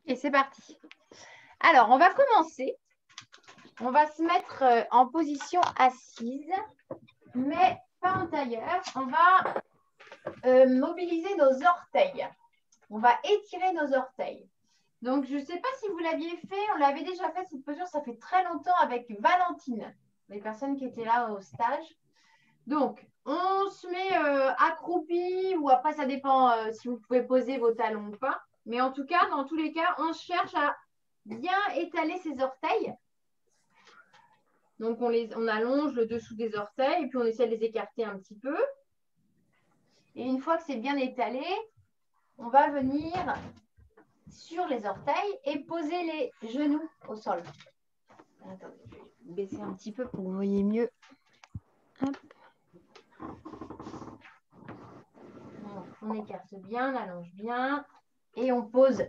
Et c'est parti. Alors, on va commencer. On va se mettre en position assise, mais pas en tailleur. On va mobiliser nos orteils. On va étirer nos orteils. Donc, je ne sais pas si vous l'aviez fait. On l'avait déjà fait, cette posture. Ça fait très longtemps avec Valentine, les personnes qui étaient là au stage. Donc, on se met accroupi ou après, ça dépend si vous pouvez poser vos talons ou pas. Mais en tout cas, dans tous les cas, on cherche à bien étaler ses orteils. Donc, on allonge le dessous des orteils et puis on essaie de les écarter un petit peu. Et une fois que c'est bien étalé, on va venir sur les orteils et poser les genoux au sol. Attendez, je vais baisser un petit peu pour que vous voyez mieux. Hop. On écarte bien, on allonge bien et on pose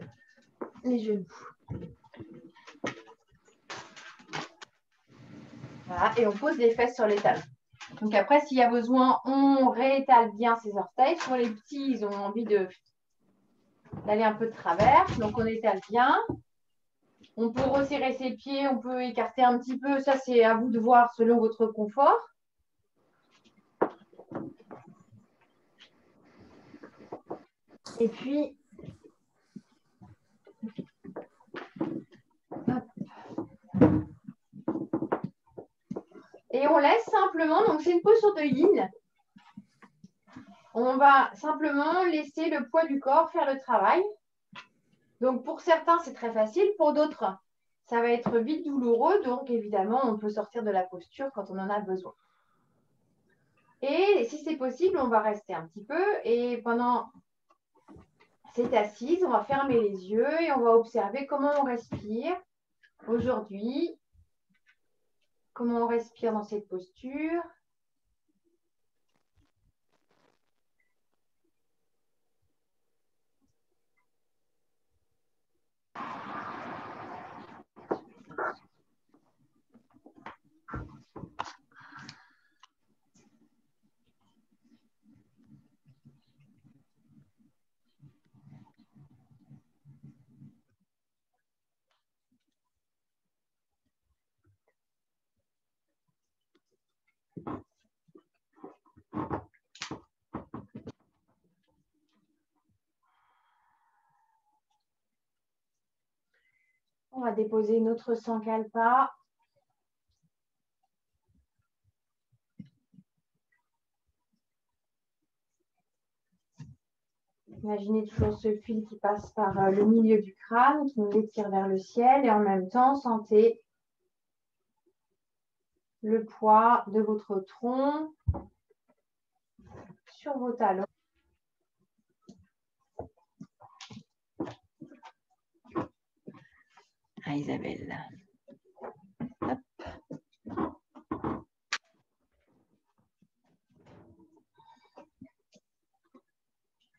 les genoux. Voilà, et on pose les fesses sur les talons. Donc après, s'il y a besoin, on réétale bien ses orteils. Sur les petits, ils ont envie d'aller un peu de travers. Donc on étale bien. On peut resserrer ses pieds, on peut écarter un petit peu. Ça, c'est à vous de voir selon votre confort. Et puis, hop. Et on laisse simplement, donc c'est une posture de yin. On va simplement laisser le poids du corps faire le travail. Donc pour certains, c'est très facile. Pour d'autres, ça va être vite douloureux. Donc évidemment, on peut sortir de la posture quand on en a besoin. Et si c'est possible, on va rester un petit peu. Et pendant cette assise, on va fermer les yeux et on va observer comment on respire aujourd'hui. Comment on respire dans cette posture. On va déposer notre sankalpa. Imaginez toujours ce fil qui passe par le milieu du crâne, qui nous étire vers le ciel et en même temps, sentez le poids de votre tronc sur vos talons. Ah, Isabelle. Hop.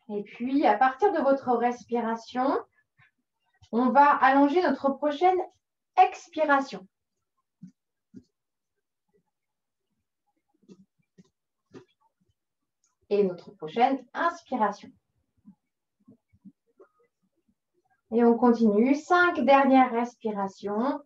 Et puis, à partir de votre respiration, on va allonger notre prochaine expiration. Et notre prochaine inspiration. Et on continue. 5 dernières respirations.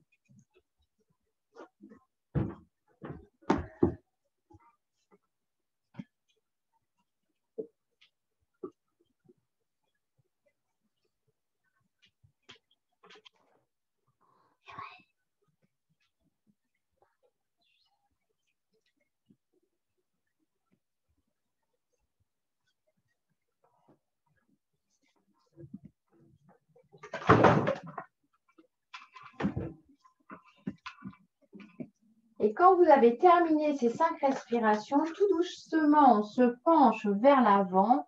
Et quand vous avez terminé ces 5 respirations, tout doucement, on se penche vers l'avant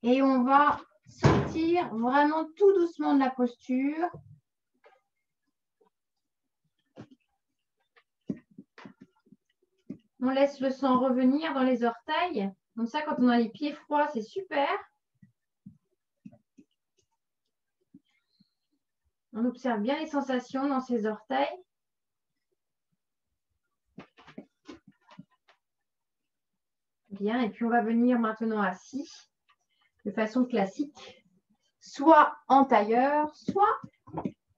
et on va sortir vraiment tout doucement de la posture. On laisse le sang revenir dans les orteils. Comme ça, quand on a les pieds froids, c'est super. On observe bien les sensations dans ses orteils. Bien, et puis on va venir maintenant assis de façon classique. soit en tailleur, soit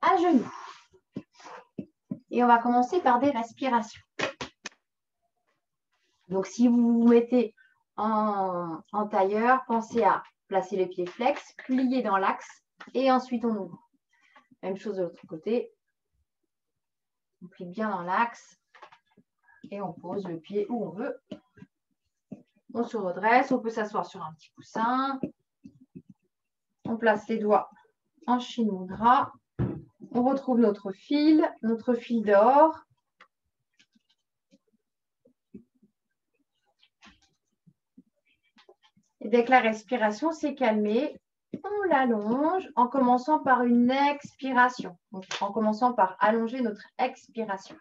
à genoux. Et on va commencer par des respirations. Donc, si vous vous mettez en tailleur, pensez à placer les pieds flex, plier dans l'axe et ensuite on ouvre. Même chose de l'autre côté. On plie bien dans l'axe et on pose le pied où on veut. On se redresse, on peut s'asseoir sur un petit coussin. On place les doigts en Shin Mudra. On retrouve notre fil d'or. Et dès que la respiration s'est calmée, on l'allonge en commençant par une expiration. Donc, en commençant par allonger notre expiration.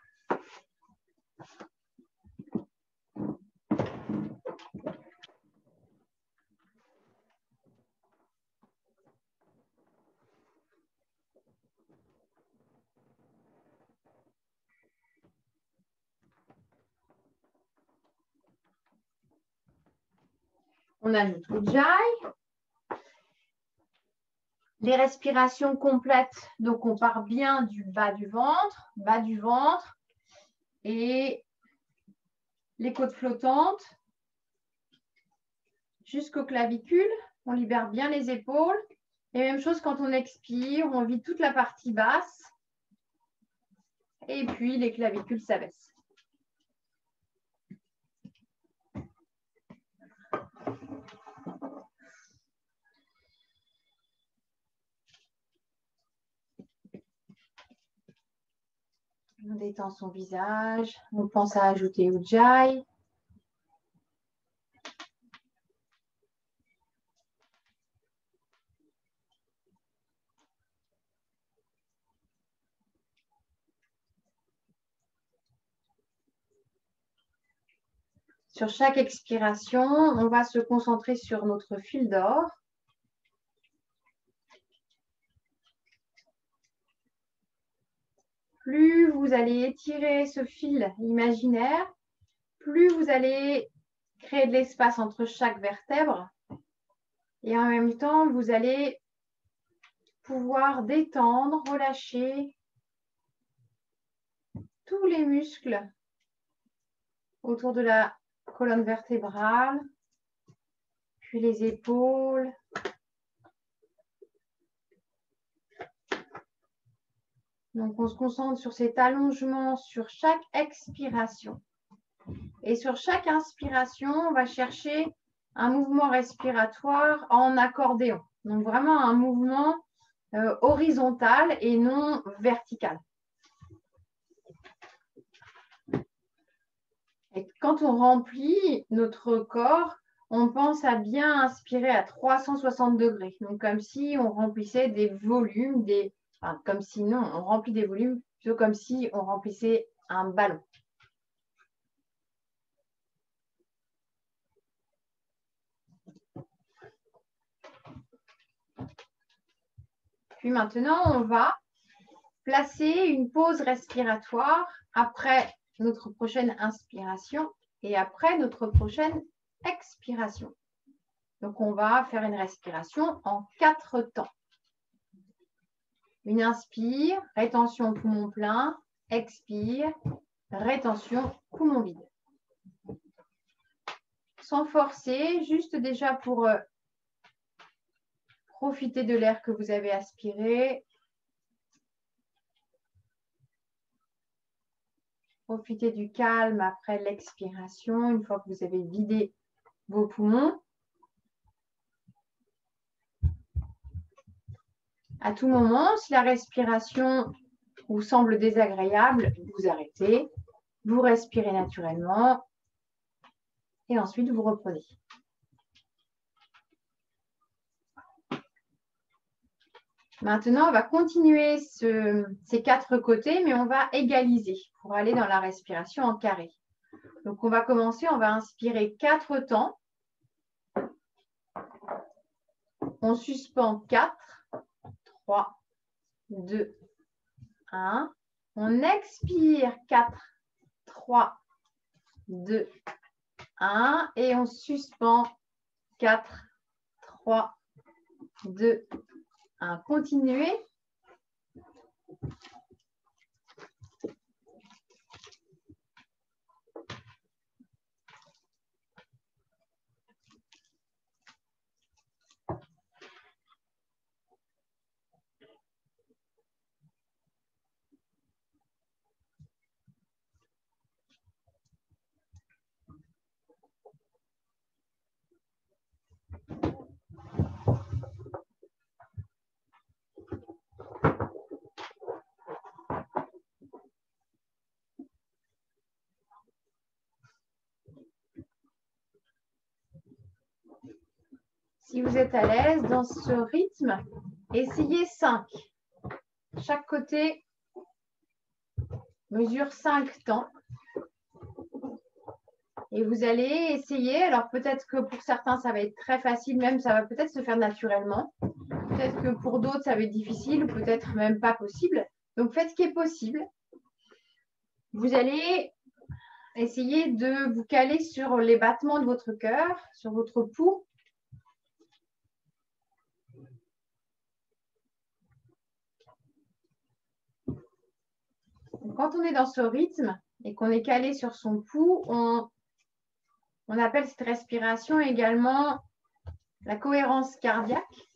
On a notre Ujjayi. Les respirations complètes, donc on part bien du bas du ventre, et les côtes flottantes jusqu'aux clavicules. On libère bien les épaules. Et même chose quand on expire, on vide toute la partie basse. Et puis les clavicules s'abaissent. On détend son visage. On pense à ajouter Ujjayi. Sur chaque expiration, on va se concentrer sur notre fil d'or. Plus vous allez étirer ce fil imaginaire, plus vous allez créer de l'espace entre chaque vertèbre. Et en même temps, vous allez pouvoir détendre, relâcher tous les muscles autour de la colonne vertébrale, puis les épaules. Donc, on se concentre sur cet allongement sur chaque expiration. Et sur chaque inspiration, on va chercher un mouvement respiratoire en accordéon. Donc, vraiment un mouvement horizontal et non vertical. Et quand on remplit notre corps, on pense à bien inspirer à 360 degrés. Donc, comme si on remplissait des volumes, comme si non, on remplit des volumes, plutôt comme si on remplissait un ballon. Puis maintenant, on va placer une pause respiratoire après notre prochaine inspiration et après notre prochaine expiration. Donc, on va faire une respiration en 4 temps. Une inspire, rétention poumon plein, expire, rétention poumon vide. Sans forcer, juste déjà pour profiter de l'air que vous avez aspiré. Profitez du calme après l'expiration, une fois que vous avez vidé vos poumons. À tout moment, si la respiration vous semble désagréable, vous arrêtez, vous respirez naturellement et ensuite vous reprenez. Maintenant, on va continuer ces 4 côtés, mais on va égaliser pour aller dans la respiration en carré. Donc, on va commencer, on va inspirer 4 temps. On suspend 4, 3, 2, 1. On expire 4, 3, 2, 1. Et on suspend 4, 3, 2, un continué. Si vous êtes à l'aise dans ce rythme, essayez 5. Chaque côté mesure 5 temps. Et vous allez essayer, alors peut-être que pour certains, ça va être très facile, même ça va peut-être se faire naturellement. Peut-être que pour d'autres, ça va être difficile, ou peut-être même pas possible. Donc, faites ce qui est possible. Vous allez essayer de vous caler sur les battements de votre cœur, sur votre pouls. Quand on est dans ce rythme et qu'on est calé sur son pouls, on appelle cette respiration également la cohérence cardiaque.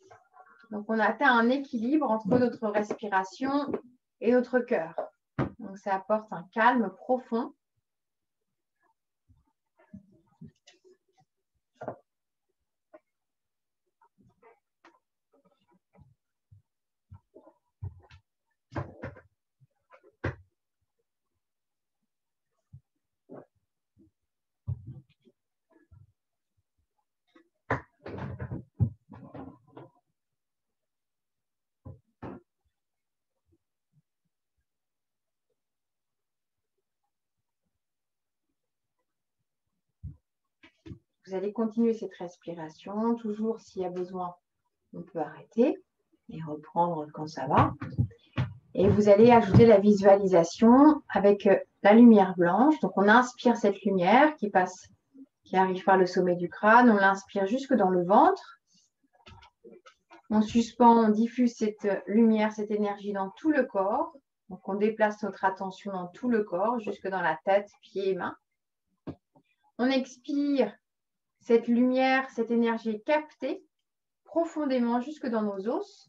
Donc, on atteint un équilibre entre notre respiration et notre cœur. Donc, ça apporte un calme profond. Vous allez continuer cette respiration. Toujours, s'il y a besoin, on peut arrêter et reprendre quand ça va. Et vous allez ajouter la visualisation avec la lumière blanche. Donc, on inspire cette lumière qui arrive par le sommet du crâne. On l'inspire jusque dans le ventre. On suspend, on diffuse cette lumière, cette énergie dans tout le corps. Donc, on déplace notre attention dans tout le corps, jusque dans la tête, pieds et mains. On expire cette lumière, cette énergie est captée profondément jusque dans nos os.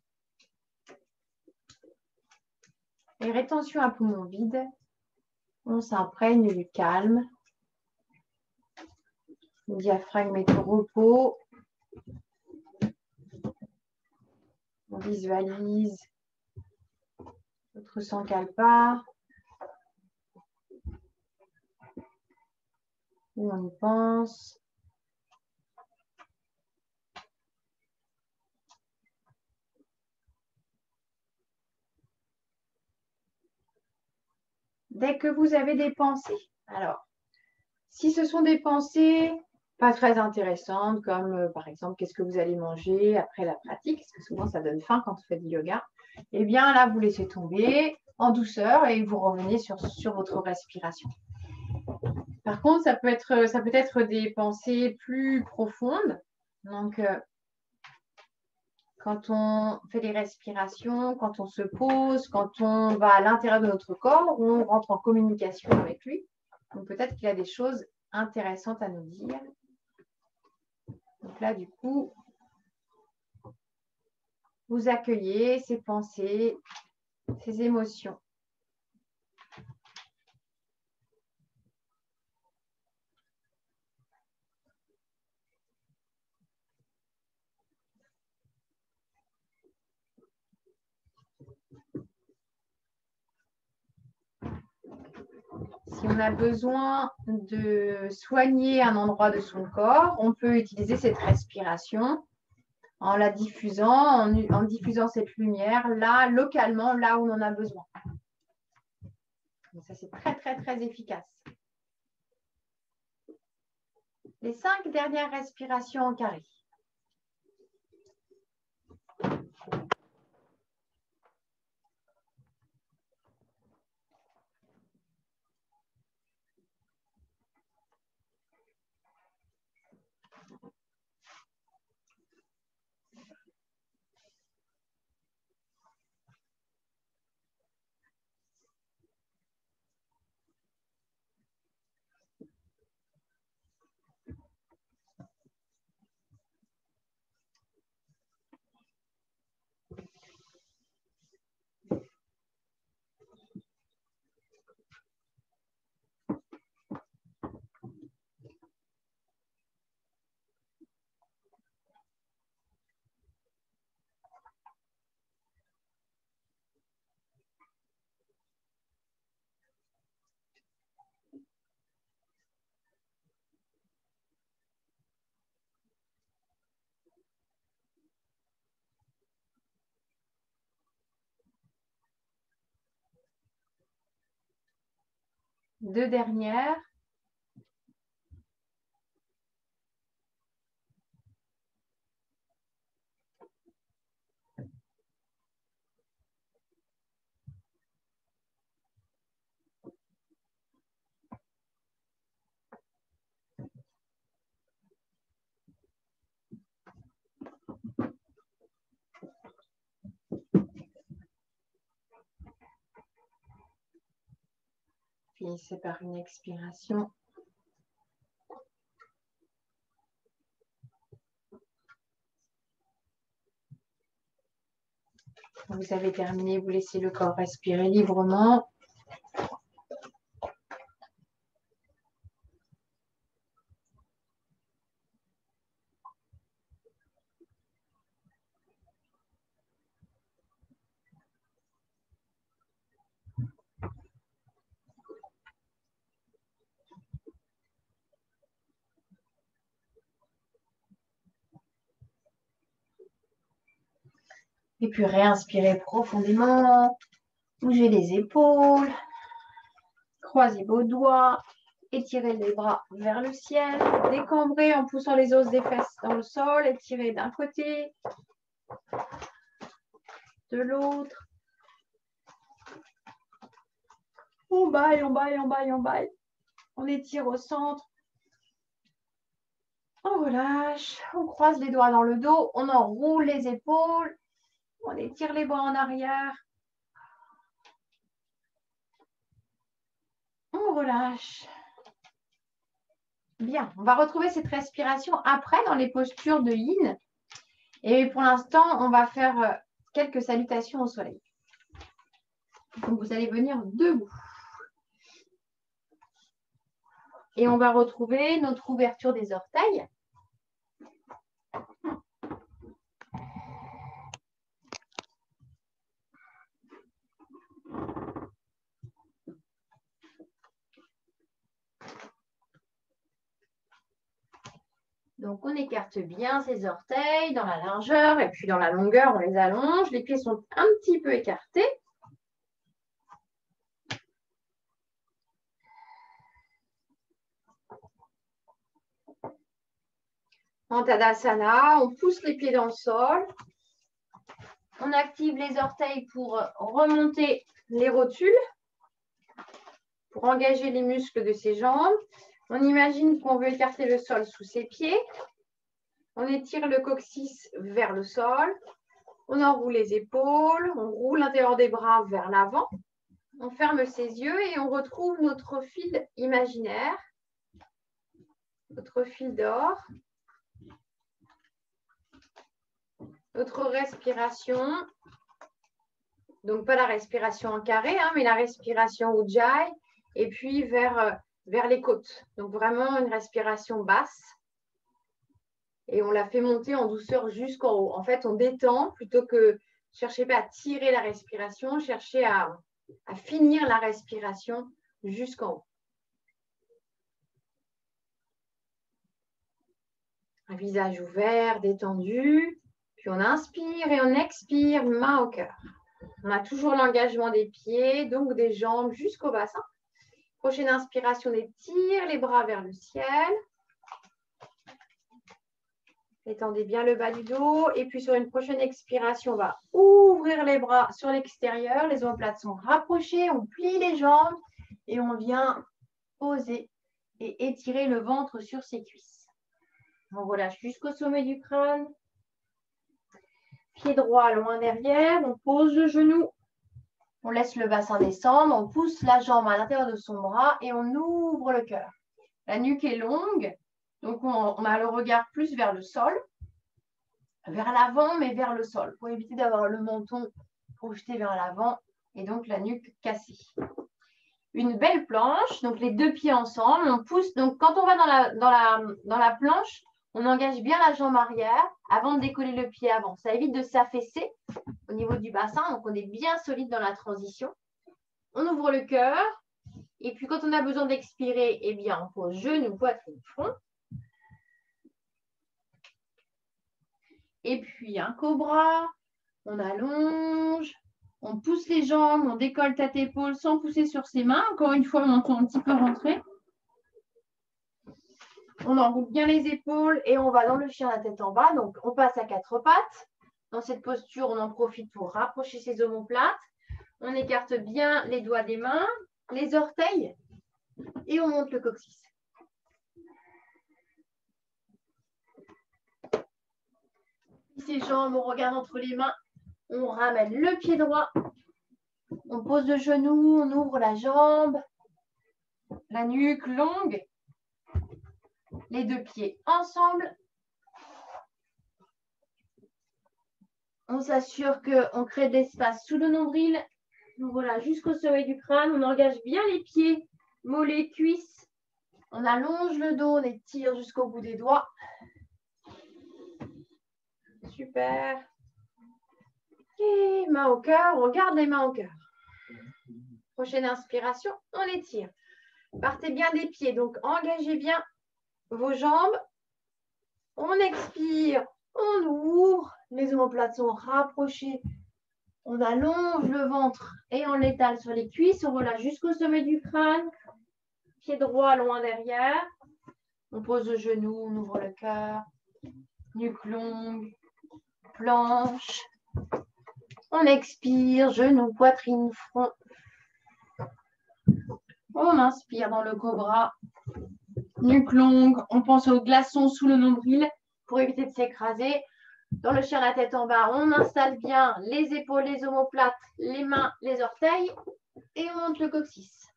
Et rétention à poumon vide. On s'imprègne du calme. Le diaphragme est au repos. On visualise notre sang cale pas. Où on y pense. Dès que vous avez des pensées, alors, si ce sont des pensées pas très intéressantes, comme par exemple, qu'est-ce que vous allez manger après la pratique, parce que souvent ça donne faim quand on fait du yoga, eh bien là, vous laissez tomber en douceur et vous revenez sur votre respiration. Par contre, ça peut être des pensées plus profondes. Donc, quand on fait des respirations, quand on se pose, quand on va à l'intérieur de notre corps, on rentre en communication avec lui. Donc, peut-être qu'il y a des choses intéressantes à nous dire. Donc là, du coup, vous accueillez ces pensées, ces émotions. Si on a besoin de soigner un endroit de son corps, on peut utiliser cette respiration en la diffusant, en diffusant cette lumière là, localement, là où on en a besoin. Donc ça, c'est très, très, très efficace. Les 5 dernières respirations en carré. 2 dernières. Finissez par une expiration. Quand vous avez terminé, vous laissez le corps respirer librement. Et puis réinspirez profondément. Bougez les épaules. Croisez vos doigts. Étirez les bras vers le ciel. Décambrez en poussant les os des fesses dans le sol. Étirez d'un côté, de l'autre. On baille, on baille, on baille, on baille. On étire au centre. On relâche. On croise les doigts dans le dos. On enroule les épaules. On étire les bras en arrière. On relâche. Bien, on va retrouver cette respiration après dans les postures de Yin. Et pour l'instant, on va faire quelques salutations au soleil. Donc, vous allez venir debout. Et on va retrouver notre ouverture des orteils. Donc, on écarte bien ses orteils dans la largeur et puis dans la longueur, on les allonge. Les pieds sont un petit peu écartés. En Tadasana, on pousse les pieds dans le sol. On active les orteils pour remonter les rotules, pour engager les muscles de ses jambes. On imagine qu'on veut écarter le sol sous ses pieds. On étire le coccyx vers le sol. On enroule les épaules. On roule l'intérieur des bras vers l'avant. On ferme ses yeux et on retrouve notre fil imaginaire, notre fil d'or, notre respiration. Donc, pas la respiration en carré, hein, mais la respiration Ujjayi. Et puis vers les côtes. Donc, vraiment une respiration basse. Et on la fait monter en douceur jusqu'en haut. En fait, on détend plutôt que cherchez pas à tirer la respiration, cherchez à finir la respiration jusqu'en haut. Un visage ouvert, détendu. Puis on inspire et on expire, main au cœur. On a toujours l'engagement des pieds, donc des jambes jusqu'au bassin. Prochaine inspiration, on étire les bras vers le ciel. Étendez bien le bas du dos. Et puis sur une prochaine expiration, on va ouvrir les bras sur l'extérieur. Les omoplates sont rapprochées. On plie les jambes et on vient poser et étirer le ventre sur ses cuisses. On relâche jusqu'au sommet du crâne. Pied droit loin derrière. On pose le genou. On laisse le bassin descendre. On pousse la jambe à l'intérieur de son bras et on ouvre le cœur. La nuque est longue. Donc, on a le regard plus vers le sol, vers l'avant, mais vers le sol, pour éviter d'avoir le menton projeté vers l'avant et donc la nuque cassée. Une belle planche, donc les deux pieds ensemble, on pousse. Donc, quand on va dans la planche, on engage bien la jambe arrière avant de décoller le pied avant. Ça évite de s'affaisser au niveau du bassin, donc on est bien solide dans la transition. On ouvre le cœur et puis quand on a besoin d'expirer, eh bien, on pose genou, poitrine, front. Et puis un cobra, on allonge, on On pousse les jambes, on décolle tête-épaule sans pousser sur ses mains. Encore une fois, menton un petit peu rentré. On enroule bien les épaules et on va dans le chien la tête en bas. Donc, on passe à 4 pattes. Dans cette posture, on en profite pour rapprocher ses omoplates. On écarte bien les doigts des mains, les orteils et on monte le coccyx. Ses jambes, on regarde entre les mains. On ramène le pied droit. On pose le genou, on ouvre la jambe. La nuque longue. Les deux pieds ensemble. On s'assure qu'on crée de l'espace sous le nombril. Voilà, jusqu'au sommet du crâne. On engage bien les pieds, mollets, cuisses. On allonge le dos, on étire jusqu'au bout des doigts. Super. Et main au cœur, on garde les mains au cœur. Prochaine inspiration, on étire. Partez bien des pieds, donc engagez bien vos jambes. On expire, on ouvre. Les omoplates sont rapprochées. On allonge le ventre et on l'étale sur les cuisses. On relâche jusqu'au sommet du crâne. Pied droit loin derrière. On pose le genou, on ouvre le cœur. Nuque longue, planche. On expire, genou, poitrine, front. On inspire dans le cobra. Nuque longue. On pense aux glaçons sous le nombril pour éviter de s'écraser. Dans le chien la tête en bas, on installe bien les épaules, les omoplates, les mains, les orteils et on monte le coccyx.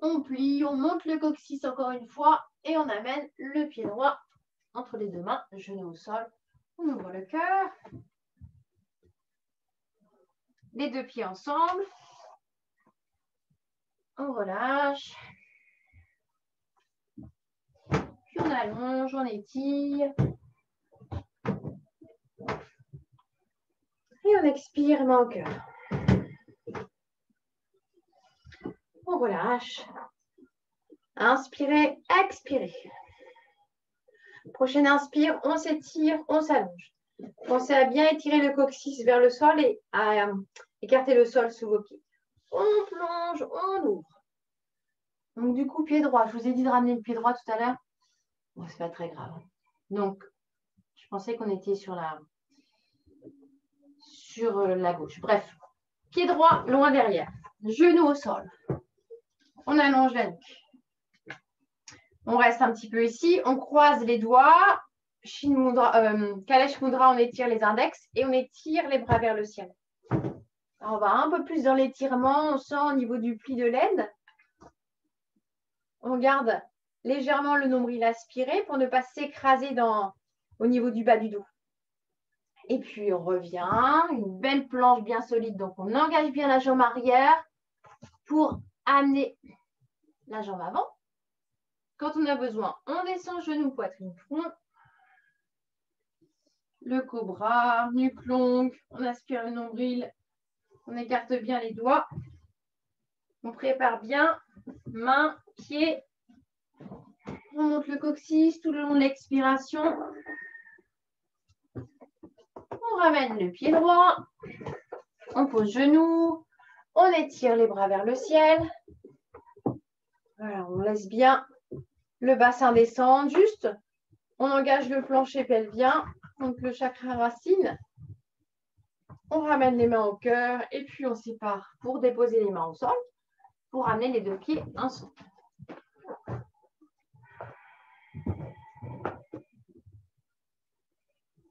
On plie, on monte le coccyx encore une fois et on amène le pied droit entre les deux mains, genou au sol. On ouvre le cœur. Les deux pieds ensemble. On relâche. Puis on allonge, on étire. Et on expire, main au cœur. On relâche. Inspirez, expirez. Prochaine inspire, on s'étire, on s'allonge. Pensez à bien étirer le coccyx vers le sol et à écarter le sol sous vos pieds. On plonge, on ouvre. Donc du coup, pied droit. Je vous ai dit de ramener le pied droit tout à l'heure. Bon, c'est pas très grave. Donc, je pensais qu'on était sur la gauche. Bref, pied droit loin derrière. Genou au sol. On allonge la nuque. On reste un petit peu ici. On croise les doigts. Shin Mudra, Kalesh Mudra, on étire les index et on étire les bras vers le ciel. Alors, on va un peu plus dans l'étirement. On sent au niveau du pli de l'aine. On garde légèrement le nombril aspiré pour ne pas s'écraser au niveau du bas du dos. Et puis, on revient. Une belle planche bien solide. Donc, on engage bien la jambe arrière pour amener la jambe avant. Quand on a besoin, on descend genou, poitrine, front. Le cobra, nuque longue. On aspire le nombril. On écarte bien les doigts. On prépare bien main, pied. On monte le coccyx tout le long de l'expiration. On ramène le pied droit. On pose genou. On étire les bras vers le ciel. Voilà, on laisse bien le bassin descendre. Juste, on engage le plancher pelvien, donc le chakra racine. On ramène les mains au cœur et puis on sépare pour déposer les mains au sol, pour ramener les deux pieds ensemble.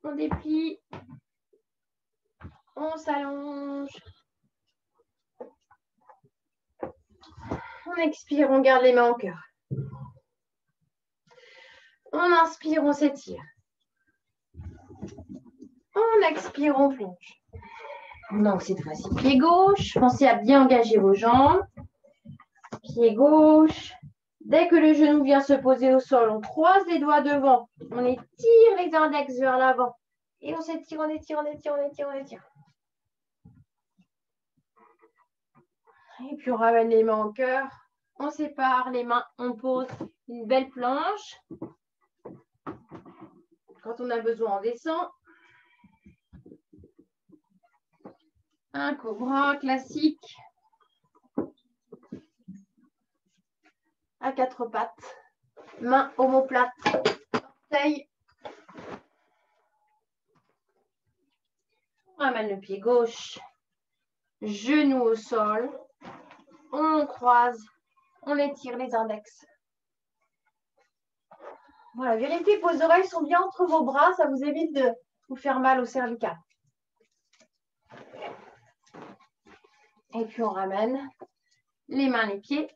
On déplie. On s'allonge. On expire, on garde les mains au cœur. On inspire, on s'étire. On expire, on plonge. Donc, cette fois-ci, pied gauche. Pensez à bien engager vos jambes. Pied gauche. Dès que le genou vient se poser au sol, on croise les doigts devant. On étire les index vers l'avant. Et on s'étire, on étire, on étire, on étire, on étire. Et puis, on ramène les mains au cœur. On sépare les mains. On pose une belle planche. Quand on a besoin, on descend. Un cobra classique. À quatre pattes. Main omoplate. Orteil. On ramène le pied gauche. Genou au sol. On croise. On étire les index. Voilà, vérifiez que vos oreilles sont bien entre vos bras. Ça vous évite de vous faire mal au cervical. Et puis, on ramène les mains, les pieds.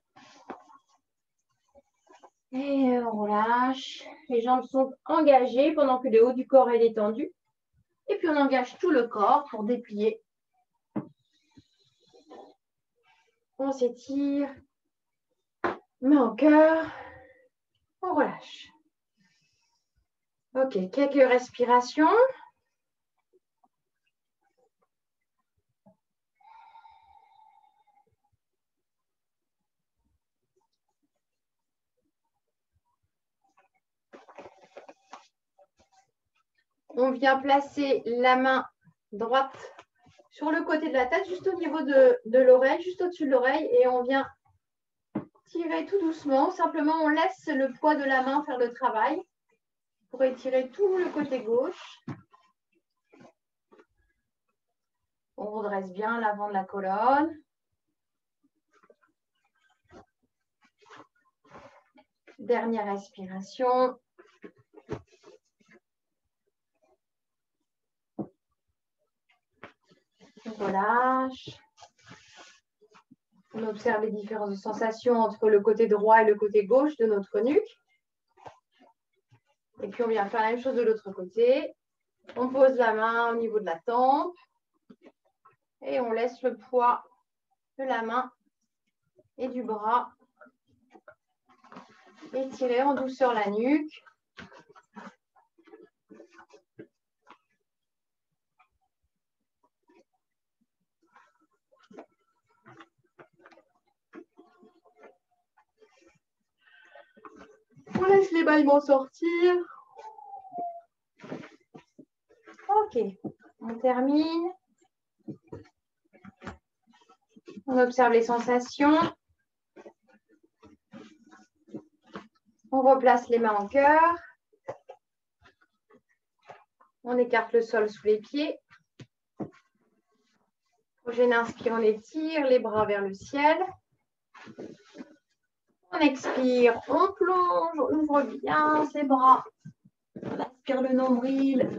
Et on relâche. Les jambes sont engagées pendant que le haut du corps est détendu. Et puis, on engage tout le corps pour déplier. On s'étire. Main au cœur. On relâche. Ok, quelques respirations. On vient placer la main droite sur le côté de la tête, juste au niveau de l'oreille, juste au-dessus de l'oreille. Et on vient tirer tout doucement. Simplement, on laisse le poids de la main faire le travail pour étirer tout le côté gauche. On redresse bien l'avant de la colonne. Dernière respiration. On relâche. On observe les différentes sensations entre le côté droit et le côté gauche de notre nuque. Et puis, on vient faire la même chose de l'autre côté. On pose la main au niveau de la tempe. Et on laisse le poids de la main et du bras étirer en douceur la nuque. On laisse les bâillements sortir. Ok, on termine. On observe les sensations. On replace les mains en cœur. On écarte le sol sous les pieds. Prochaine inspire, on étire les bras vers le ciel. On expire, on plonge, on ouvre bien ses bras. On aspire le nombril.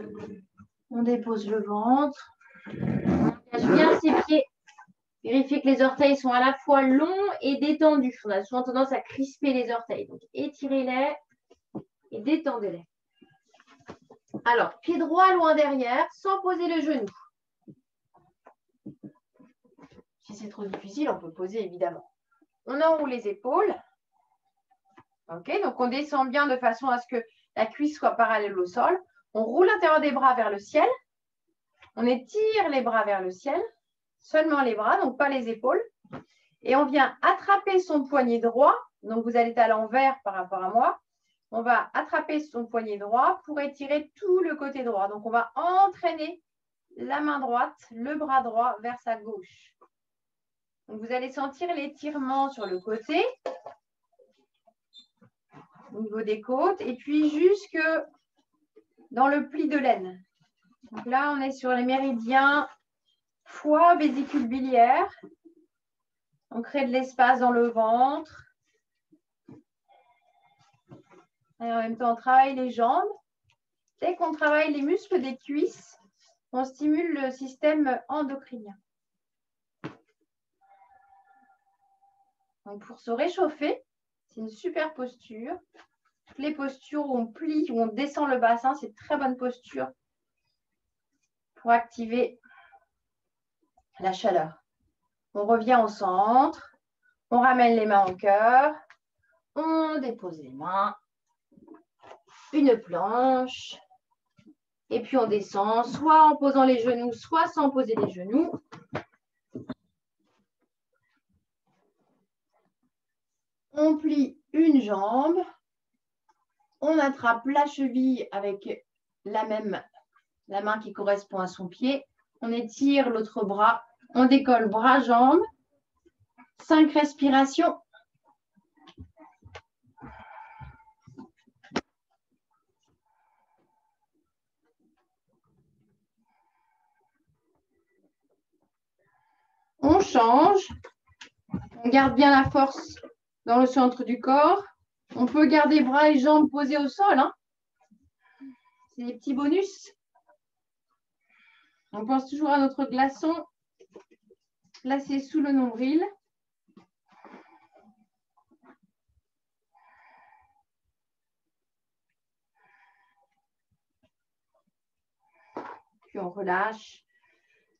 On dépose le ventre. On engage bien ses pieds. Vérifiez que les orteils sont à la fois longs et détendus. On a souvent tendance à crisper les orteils. Donc, étirez-les et détendez-les. Alors, pied droit loin derrière, sans poser le genou. Si c'est trop difficile, on peut poser évidemment. On enroule les épaules. Ok, donc on descend bien de façon à ce que la cuisse soit parallèle au sol. On roule l'intérieur des bras vers le ciel. On étire les bras vers le ciel. Seulement les bras, donc pas les épaules. Et on vient attraper son poignet droit. Donc vous allez être à l'envers par rapport à moi. On va attraper son poignet droit pour étirer tout le côté droit. Donc on va entraîner la main droite, le bras droit vers sa gauche. Donc vous allez sentir l'étirement sur le côté, au niveau des côtes, et puis jusque dans le pli de l'aine. Donc là, on est sur les méridiens foie, vésicule biliaire. On crée de l'espace dans le ventre. Et en même temps, on travaille les jambes. Dès qu'on travaille les muscles des cuisses, on stimule le système endocrinien. Donc pour se réchauffer, c'est une super posture. Toutes les postures où on plie, où on descend le bassin, c'est une très bonne posture pour activer la chaleur. On revient au centre, on ramène les mains au cœur, on dépose les mains, une planche, et puis on descend, soit en posant les genoux, soit sans poser les genoux. On plie une jambe, on attrape la cheville avec la main qui correspond à son pied, on étire l'autre bras, On décolle bras, jambes. 5 respirations. On change. On garde bien la force dans le centre du corps. On peut garder bras et jambes posés au sol. Hein. C'est des petits bonus. On pense toujours à notre glaçon placé sous le nombril. Puis on relâche.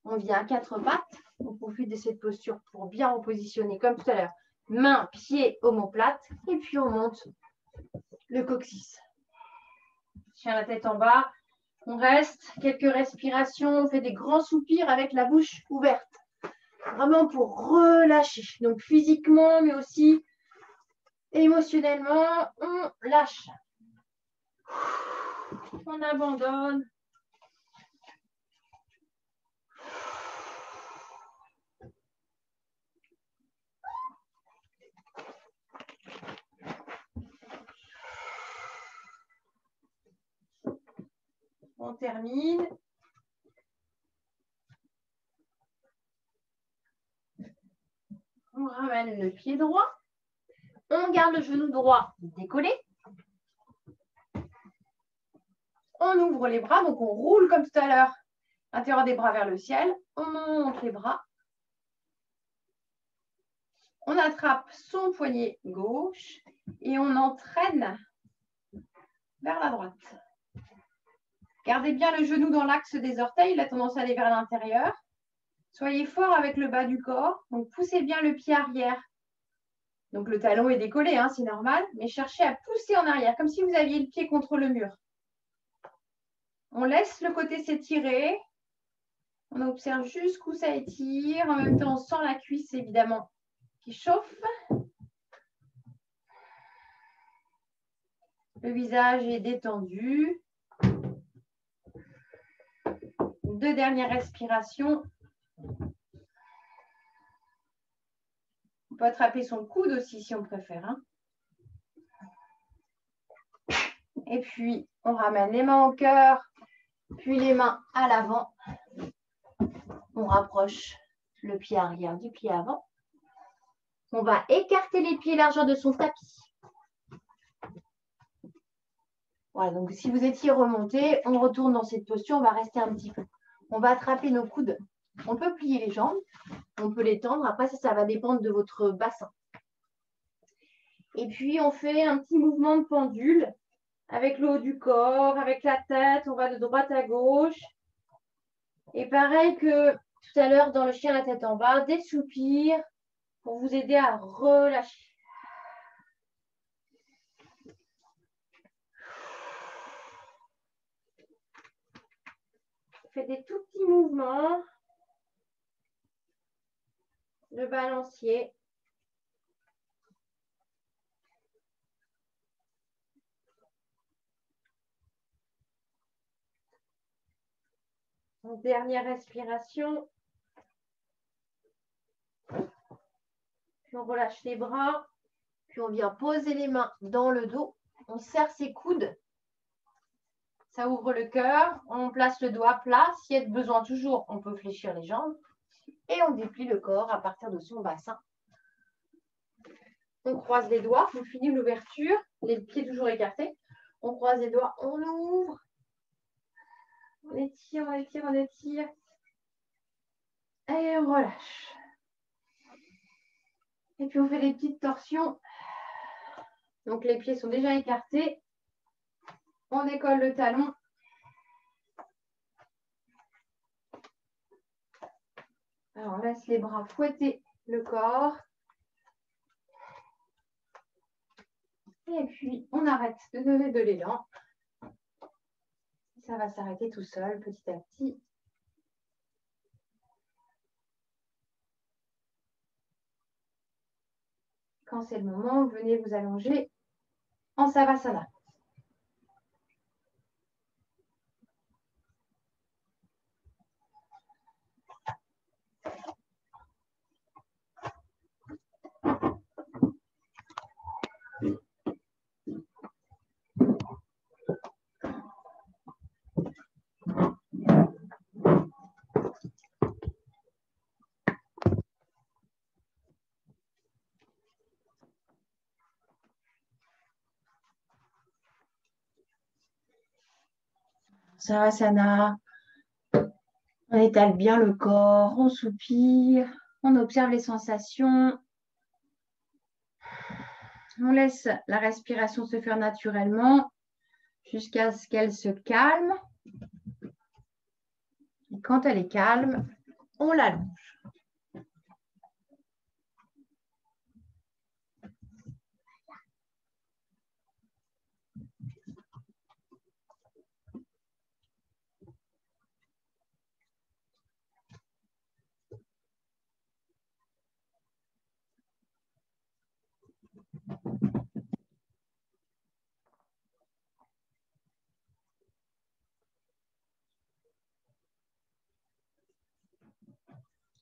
On vient à 4 pattes. On profite de cette posture pour bien repositionner comme tout à l'heure. Mains, pieds, omoplate. Et puis on monte le coccyx. Chien la tête en bas. On reste quelques respirations. On fait des grands soupirs avec la bouche ouverte. Vraiment pour relâcher. Donc physiquement, mais aussi émotionnellement, on lâche. On abandonne. On termine. On ramène le pied droit. On garde le genou droit décollé. On ouvre les bras, donc on roule comme tout à l'heure. L'intérieur des bras vers le ciel. On monte les bras. On attrape son poignet gauche et on entraîne vers la droite. Gardez bien le genou dans l'axe des orteils. Il a tendance à aller vers l'intérieur. Soyez fort avec le bas du corps. Donc, poussez bien le pied arrière. Donc, le talon est décollé, hein, c'est normal. Mais cherchez à pousser en arrière, comme si vous aviez le pied contre le mur. On laisse le côté s'étirer. On observe jusqu'où ça étire. En même temps, on sent la cuisse, évidemment, qui chauffe. Le visage est détendu. 2 dernières respirations. On peut attraper son coude aussi si on préfère. Hein. Et puis, on ramène les mains au cœur, puis les mains à l'avant. On rapproche le pied arrière du pied avant. On va écarter les pieds largeur de son tapis. Voilà, donc si vous étiez remonté, on retourne dans cette posture, on va rester un petit peu. On va attraper nos coudes. On peut plier les jambes, on peut les tendre. Après, ça va dépendre de votre bassin. Et puis, on fait un petit mouvement de pendule avec le haut du corps, avec la tête. On va de droite à gauche. Et pareil que tout à l'heure dans le chien la tête en bas, des soupirs pour vous aider à relâcher. Faites des tout petits mouvements. Le balancier. Donc, dernière respiration. Puis on relâche les bras. Puis on vient poser les mains dans le dos. On serre ses coudes. Ça ouvre le cœur. On place le doigt plat. S'il y a besoin toujours, on peut fléchir les jambes. Et on déplie le corps à partir de son bassin. On croise les doigts. On finit l'ouverture. Les pieds toujours écartés. On croise les doigts. On ouvre. On étire, on étire, on étire. Et on relâche. Et puis on fait des petites torsions. Donc les pieds sont déjà écartés. On décolle le talon. Alors on laisse les bras fouetter le corps. Et puis on arrête de donner de l'élan. Ça va s'arrêter tout seul petit à petit. Quand c'est le moment, venez vous allonger en Savasana. Savasana. On étale bien le corps, on soupire, on observe les sensations. On laisse la respiration se faire naturellement jusqu'à ce qu'elle se calme. Et quand elle est calme, on l'allonge.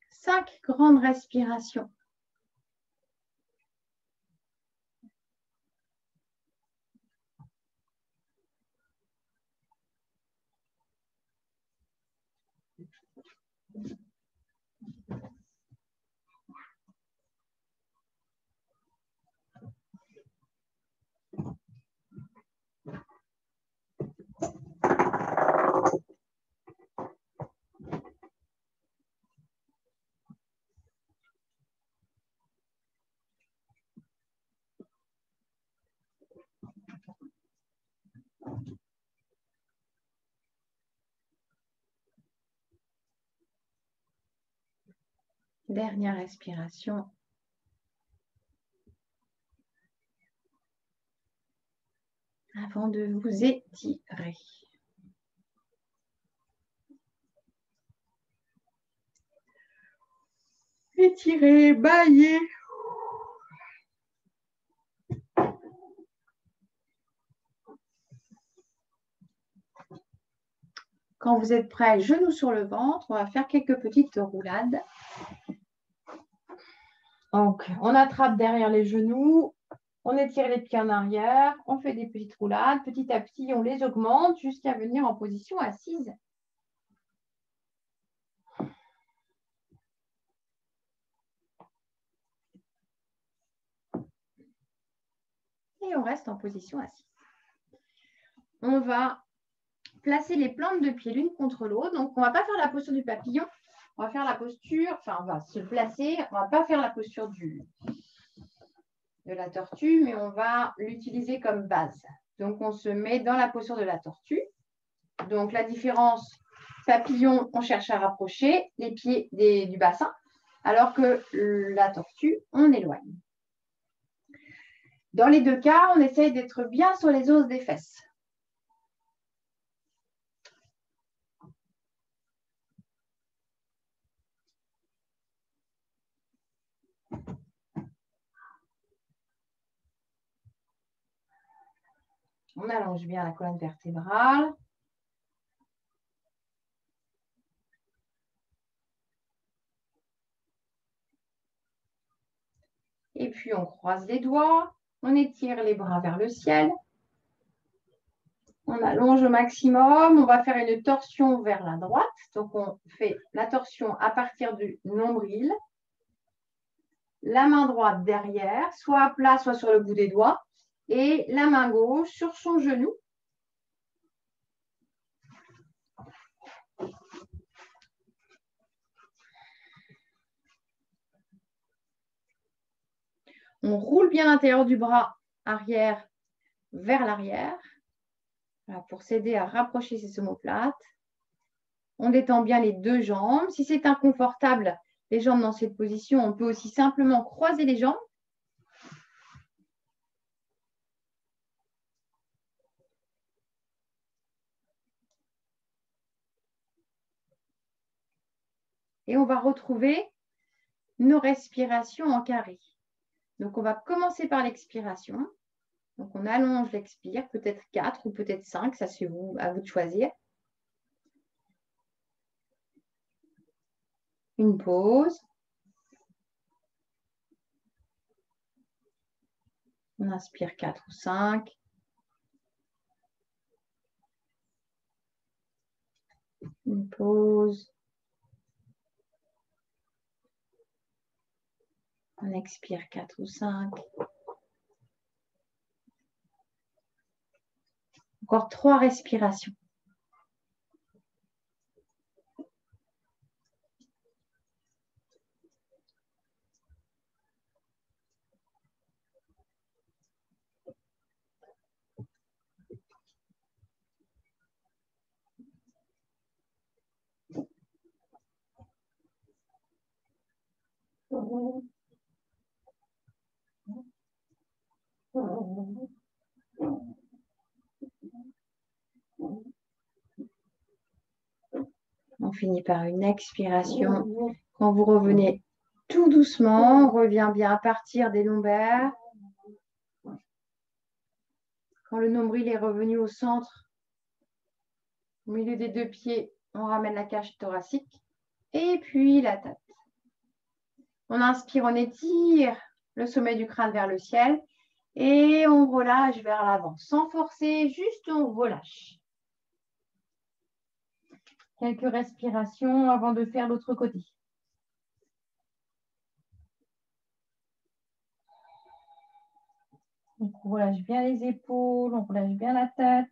Cinq grandes respirations. Dernière respiration. Avant de vous étirer. Étirer, bailler. Quand vous êtes prêts, genoux sur le ventre, on va faire quelques petites roulades. Donc, on attrape derrière les genoux, on étire les pieds en arrière, on fait des petites roulades. Petit à petit, on les augmente jusqu'à venir en position assise. Et on reste en position assise. On va placer les plantes de pied l'une contre l'autre. Donc, on ne va pas faire la posture du papillon. On va faire la posture, enfin, on va se placer. On ne va pas faire la posture de la tortue, mais on va l'utiliser comme base. Donc, on se met dans la posture de la tortue. Donc, la différence, papillon, on cherche à rapprocher les pieds du bassin, alors que la tortue, on éloigne. Dans les deux cas, on essaye d'être bien sur les os des fesses. On allonge bien la colonne vertébrale. Et puis, on croise les doigts. On étire les bras vers le ciel. On allonge au maximum. On va faire une torsion vers la droite. Donc, on fait la torsion à partir du nombril. La main droite derrière, soit à plat, soit sur le bout des doigts. Et la main gauche sur son genou. On roule bien l'intérieur du bras arrière vers l'arrière. Voilà, pour s'aider à rapprocher ses omoplates. On détend bien les deux jambes. Si c'est inconfortable, les jambes dans cette position, on peut aussi simplement croiser les jambes. Et on va retrouver nos respirations en carré. Donc, on va commencer par l'expiration. Donc, on allonge l'expire, peut-être 4 ou peut-être 5, ça c'est à vous de choisir. Une pause. On inspire 4 ou 5. Une pause. On expire 4 ou 5. Encore 3 respirations. finit par une expiration. Quand vous revenez tout doucement, on revient bien à partir des lombaires. Quand le nombril est revenu au centre, au milieu des deux pieds, on ramène la cage thoracique et puis la tête. On inspire, on étire le sommet du crâne vers le ciel et on relâche vers l'avant. Sans forcer, juste on relâche. Quelques respirations avant de faire l'autre côté. Donc, on relâche bien les épaules, on relâche bien la tête.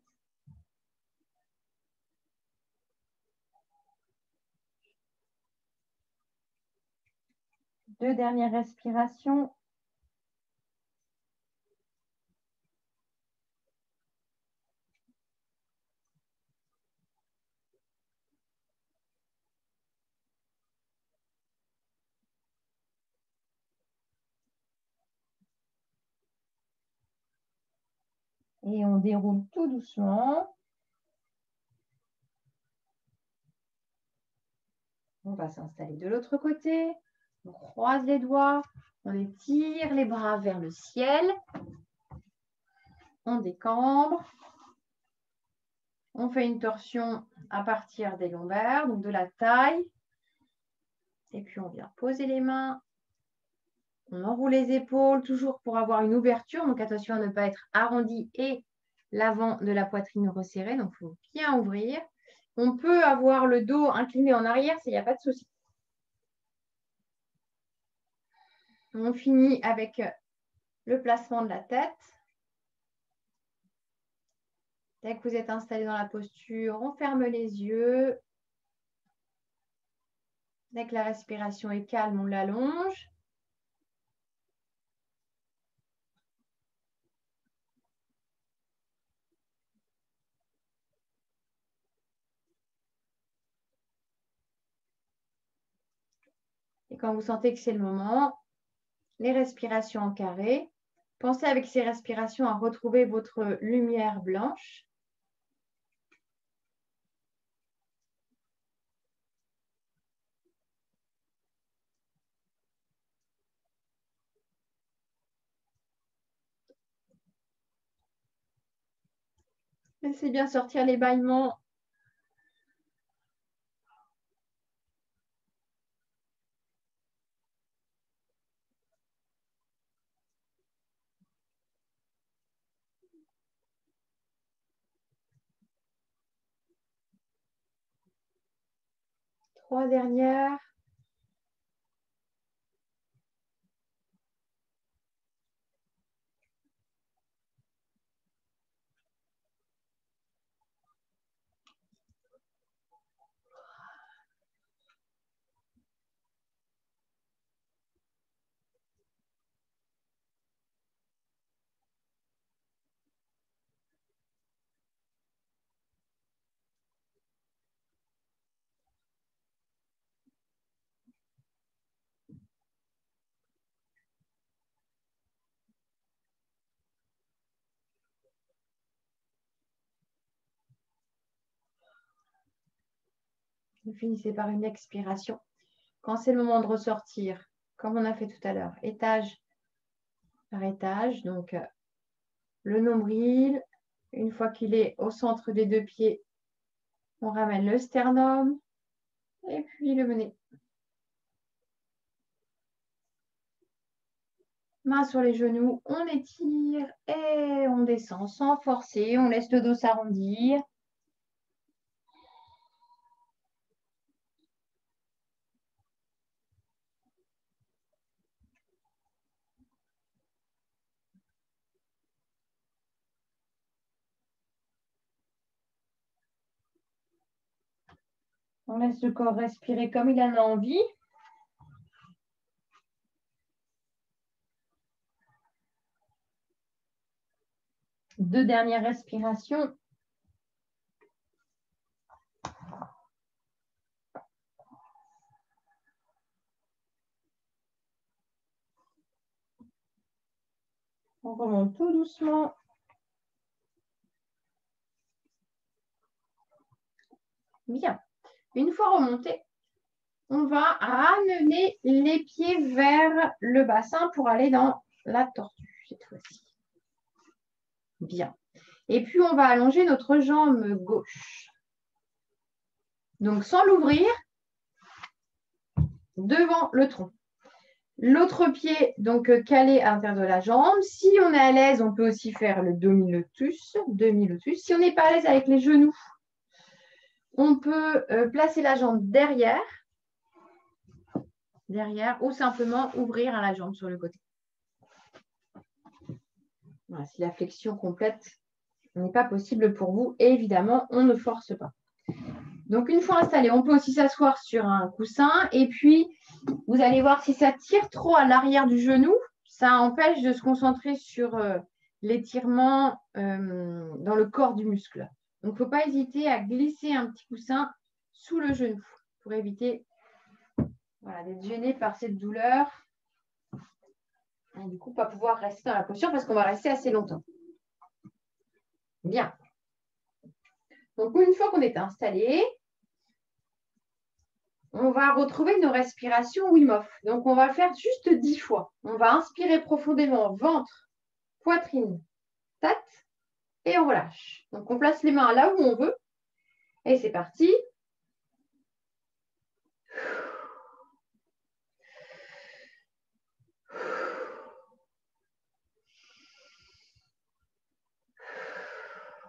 Deux dernières respirations. Et on déroule tout doucement. On va s'installer de l'autre côté. On croise les doigts. On étire les bras vers le ciel. On décambre. On fait une torsion à partir des lombaires, donc de la taille. Et puis on vient poser les mains. On enroule les épaules, toujours pour avoir une ouverture. Donc attention à ne pas être arrondi et l'avant de la poitrine resserré. Donc il faut bien ouvrir. On peut avoir le dos incliné en arrière, il n'y a pas de souci. On finit avec le placement de la tête. Dès que vous êtes installé dans la posture, on ferme les yeux. Dès que la respiration est calme, on l'allonge. Et quand vous sentez que c'est le moment, les respirations en carré. Pensez avec ces respirations à retrouver votre lumière blanche. Laissez bien sortir les bâillements. Trois dernières. Vous finissez par une expiration. Quand c'est le moment de ressortir, comme on a fait tout à l'heure, étage par étage, donc le nombril, une fois qu'il est au centre des deux pieds, on ramène le sternum et puis le menez. Main sur les genoux, on étire et on descend sans forcer, on laisse le dos s'arrondir. On laisse le corps respirer comme il en a envie. Deux dernières respirations. On remonte tout doucement. Bien. Une fois remonté, on va ramener les pieds vers le bassin pour aller dans la tortue cette fois-ci. Bien. Et puis, on va allonger notre jambe gauche. Donc, sans l'ouvrir, devant le tronc. L'autre pied, donc calé à l'intérieur de la jambe. Si on est à l'aise, on peut aussi faire le demi-lotus. Si on n'est pas à l'aise avec les genoux, on peut placer la jambe derrière ou simplement ouvrir la jambe sur le côté. Voilà, si la flexion complète n'est pas possible pour vous, et évidemment, on ne force pas. Donc, une fois installé, on peut aussi s'asseoir sur un coussin et puis, vous allez voir si ça tire trop à l'arrière du genou, ça empêche de se concentrer sur l'étirement dans le corps du muscle. Donc, il ne faut pas hésiter à glisser un petit coussin sous le genou pour éviter d'être gêné par cette douleur. Et du coup, pas pouvoir rester dans la posture parce qu'on va rester assez longtemps. Bien. Donc, une fois qu'on est installé, on va retrouver nos respirations Wim Hof. Donc, on va faire juste 10 fois. On va inspirer profondément, ventre, poitrine, tête, et on relâche. Donc, on place les mains là où on veut. Et c'est parti.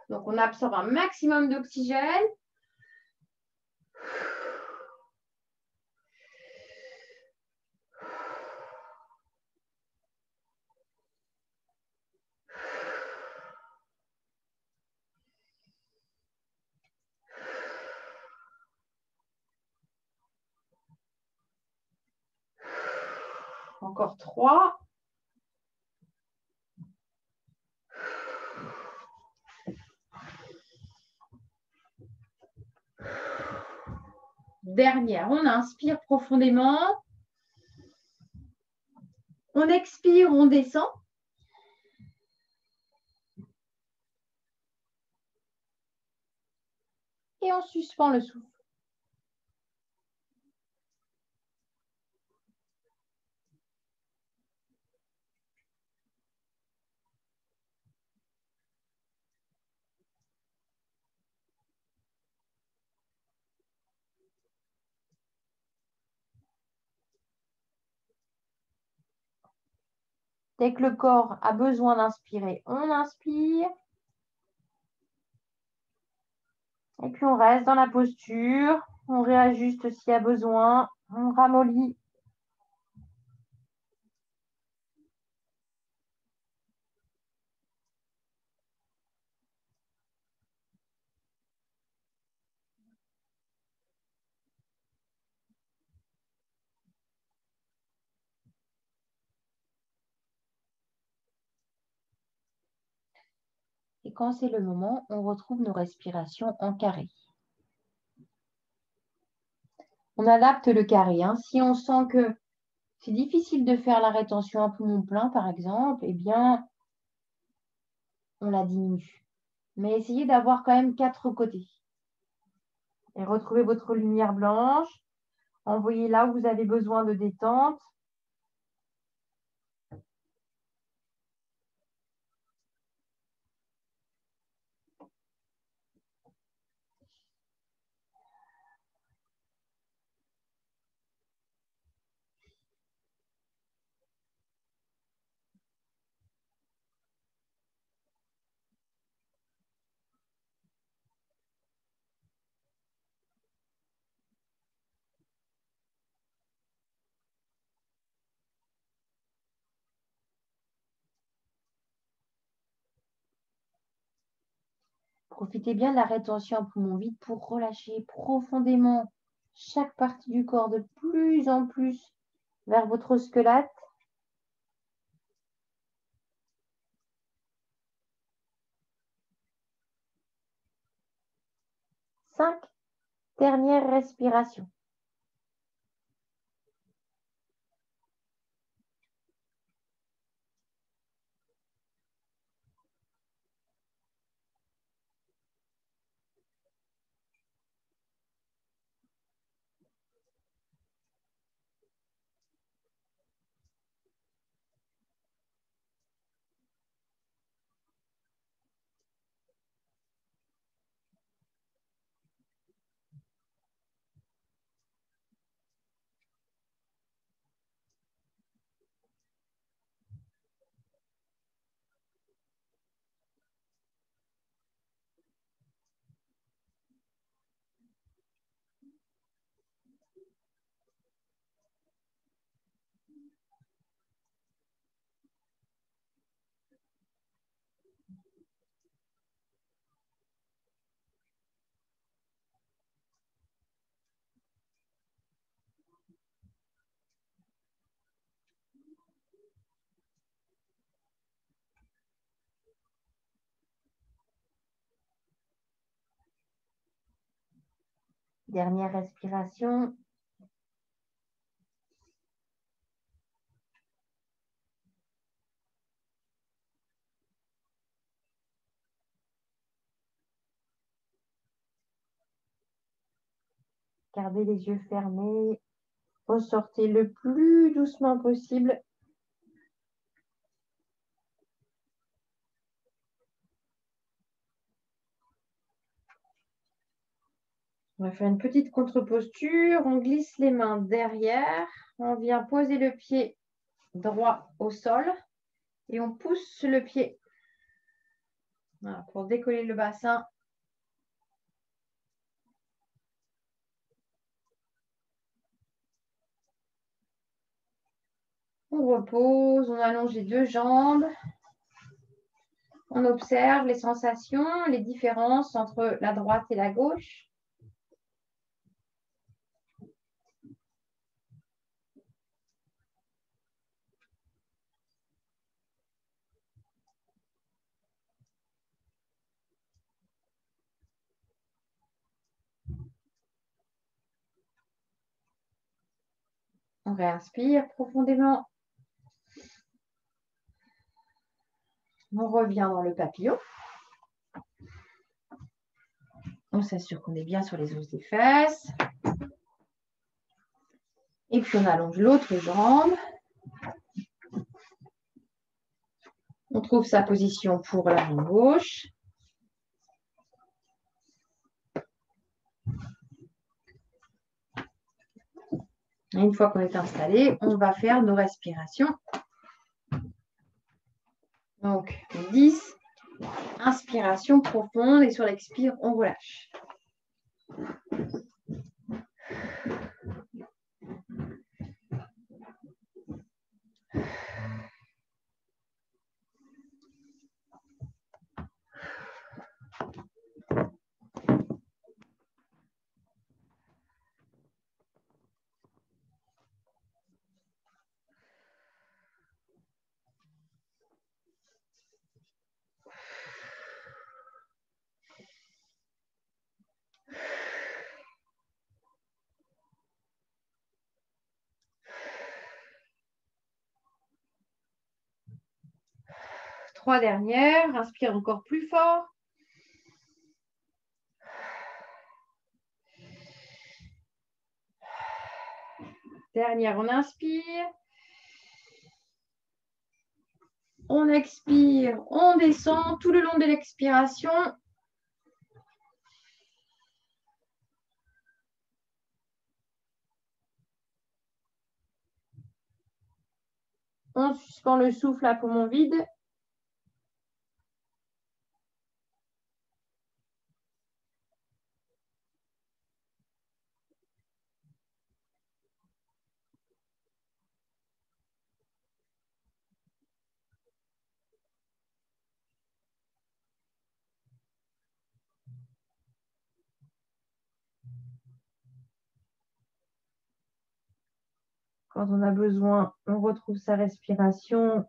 Donc, on absorbe un maximum d'oxygène. Encore 3. Dernière, on inspire profondément. On expire, on descend. Et on suspend le souffle. Dès que le corps a besoin d'inspirer, on inspire. Et puis, on reste dans la posture. On réajuste s'il y a besoin. On ramollit. Et quand c'est le moment, on retrouve nos respirations en carré. On adapte le carré. Si on sent que c'est difficile de faire la rétention à poumon plein, par exemple, eh bien, on la diminue. Mais essayez d'avoir quand même 4 côtés. Et retrouvez votre lumière blanche. Envoyez là où vous avez besoin de détente. Profitez bien de la rétention à poumon vide pour relâcher profondément chaque partie du corps de plus en plus vers votre squelette. 5 dernières respirations. Dernière respiration. Gardez les yeux fermés. Ressortez le plus doucement possible. On va faire une petite contre-posture. On glisse les mains derrière. On vient poser le pied droit au sol et on pousse le pied. Voilà, pour décoller le bassin. On repose, on allonge les deux jambes. On observe les sensations, les différences entre la droite et la gauche. On réinspire profondément. On revient dans le papillon. On s'assure qu'on est bien sur les os des fesses. Et puis on allonge l'autre jambe. On trouve sa position pour la main gauche. Et une fois qu'on est installé, on va faire nos respirations. Donc 10, inspiration profonde et sur l'expire, on relâche. Trois dernières, inspire encore plus fort. Dernière, on inspire. On expire, on descend tout le long de l'expiration. On suspend le souffle à poumon vide. Quand on a besoin, on retrouve sa respiration.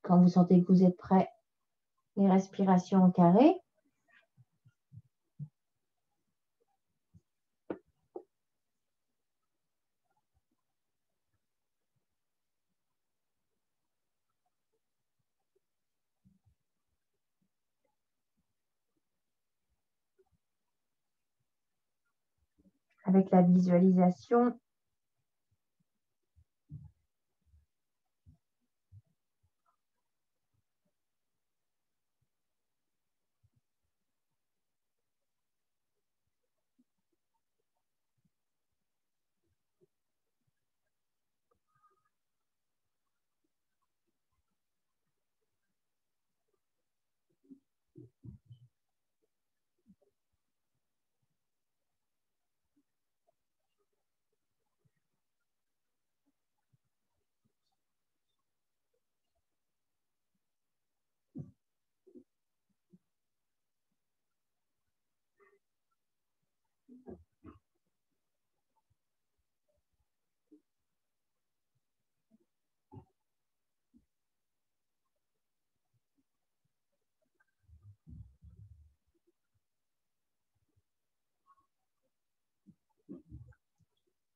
Quand vous sentez que vous êtes prêt, les respirations en carré. Avec la visualisation.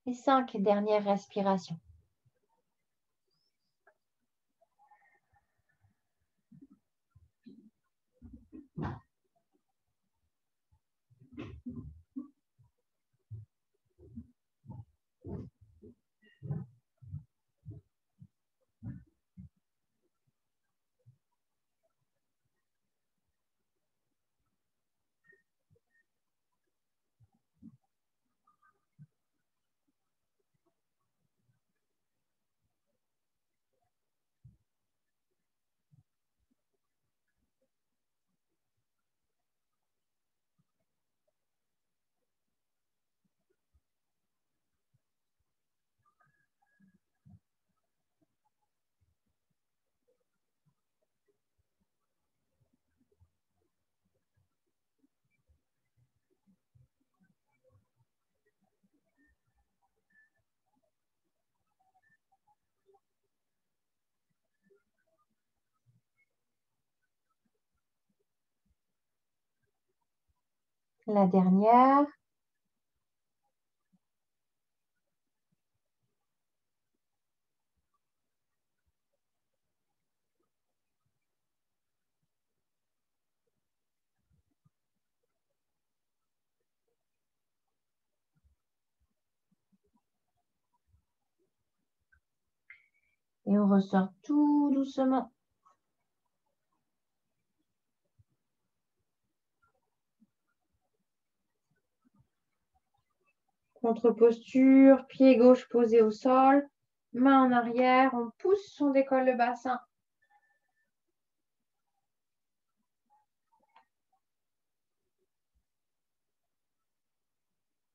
Et 5 dernières respirations. La dernière. Et on ressort tout doucement. Contre-posture, pied gauche posé au sol, main en arrière, on pousse, on décolle le bassin.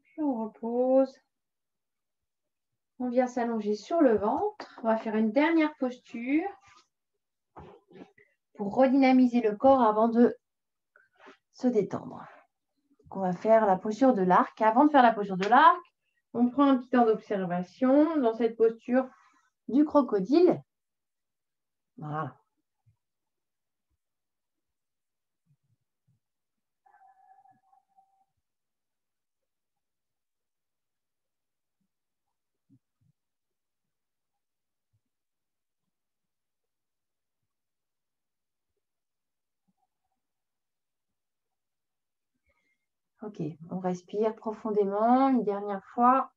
Puis on repose. On vient s'allonger sur le ventre. On va faire une dernière posture pour redynamiser le corps avant de se détendre. Donc, on va faire la posture de l'arc. Avant de faire la posture de l'arc, on prend un petit temps d'observation dans cette posture du crocodile. Voilà. Ok, on respire profondément une dernière fois.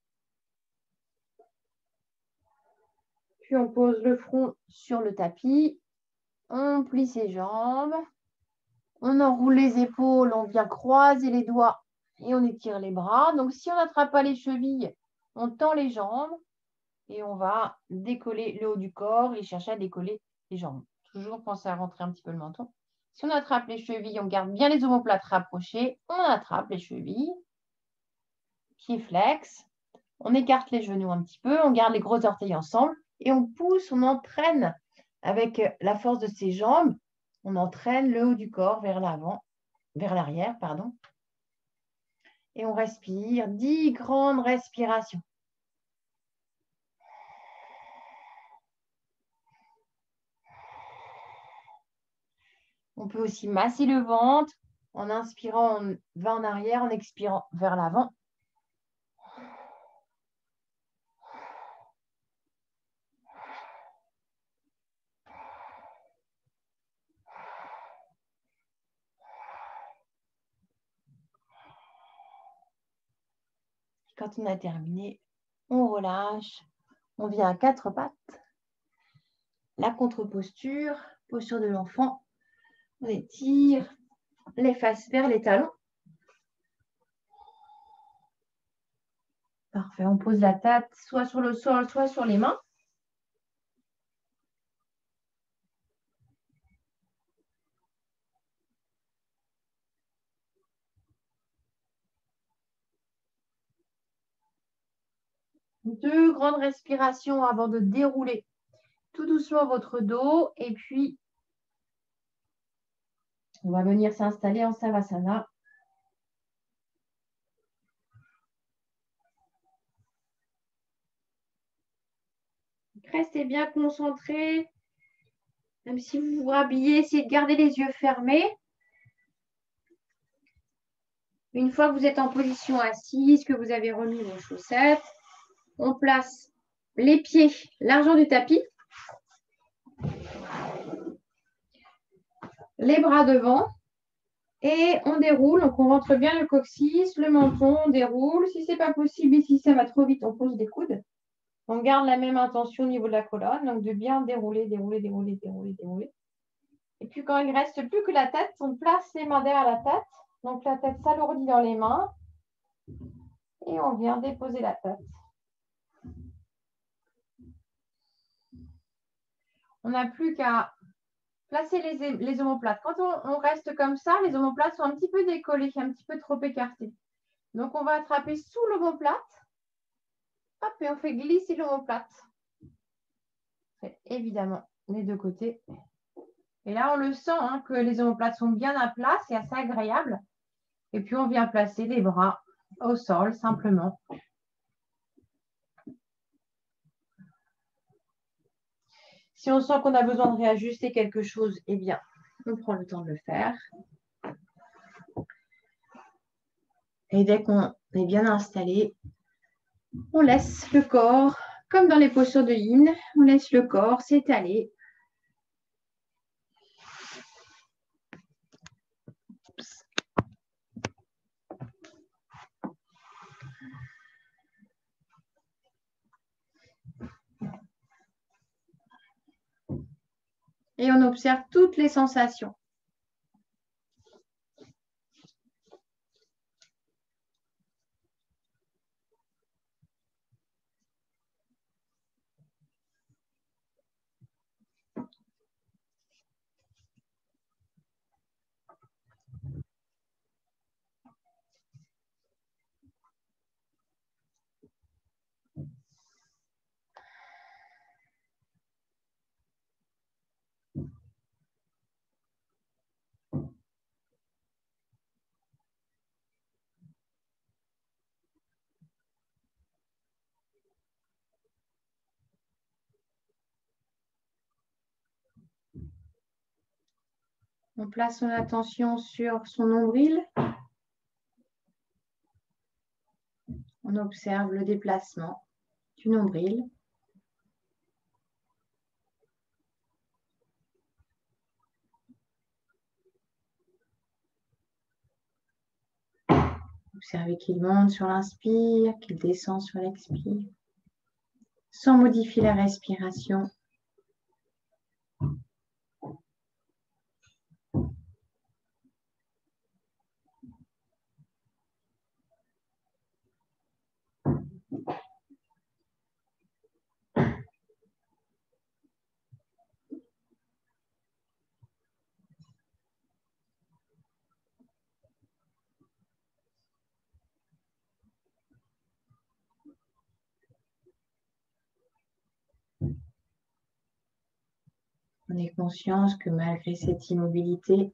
Puis on pose le front sur le tapis. On plie ses jambes. On enroule les épaules, on vient croiser les doigts et on étire les bras. Donc, si on n'attrape pas les chevilles, on tend les jambes et on va décoller le haut du corps et chercher à décoller les jambes. Toujours penser à rentrer un petit peu le menton. Si on attrape les chevilles, on garde bien les omoplates rapprochés. On attrape les chevilles. Pieds flex. On écarte les genoux un petit peu. On garde les gros orteils ensemble et on pousse, on entraîne avec la force de ses jambes. On entraîne le haut du corps vers l'avant, vers l'arrière, pardon. Et on respire 10 grandes respirations. On peut aussi masser le ventre. En inspirant, on va en arrière, en expirant vers l'avant. Quand on a terminé, on relâche. On vient à 4 pattes. La contre-posture, posture de l'enfant. On étire les fesses vers les talons. Parfait, on pose la tête soit sur le sol, soit sur les mains. Deux grandes respirations avant de dérouler tout doucement votre dos. Et puis, on va venir s'installer en Savasana. Restez bien concentrés. Même si vous vous rhabillez, essayez de garder les yeux fermés. Une fois que vous êtes en position assise, que vous avez remis vos chaussettes, On place les pieds largeur du tapis. Les bras devant. Et on déroule. Donc, on rentre bien le coccyx, le menton, on déroule. Si ce n'est pas possible et si ça va trop vite, on pose des coudes. On garde la même intention au niveau de la colonne. Donc, de bien dérouler, dérouler, dérouler, dérouler, dérouler. Et puis, quand il ne reste plus que la tête, on place les mains derrière la tête. Donc, la tête s'alourdit dans les mains. Et on vient déposer la tête. On n'a plus qu'à placer les omoplates. Quand on reste comme ça, les omoplates sont un petit peu décollées, un petit peu trop écartées. Donc, on va attraper sous l'omoplate. Hop, et on fait glisser l'omoplate. Évidemment, les deux côtés. Et là, on le sent hein, que les omoplates sont bien à plat, c'est assez agréable. Et puis, on vient placer les bras au sol, simplement. Si on sent qu'on a besoin de réajuster quelque chose, eh bien, on prend le temps de le faire. Et dès qu'on est bien installé, on laisse le corps, comme dans les postures de yin, on laisse le corps s'étaler. Et on observe toutes les sensations. On place son attention sur son nombril. On observe le déplacement du nombril. Observez qu'il monte sur l'inspire, qu'il descend sur l'expire, sans modifier la respiration. Prenez conscience que malgré cette immobilité,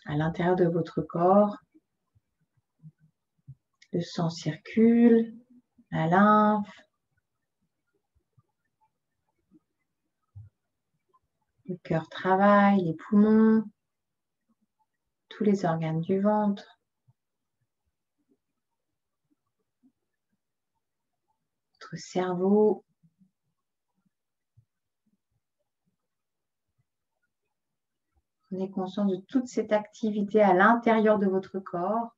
à l'intérieur de votre corps, le sang circule, la lymphe, le cœur travaille, les poumons, tous les organes du ventre. Votre cerveau. Prenez conscience de toute cette activité à l'intérieur de votre corps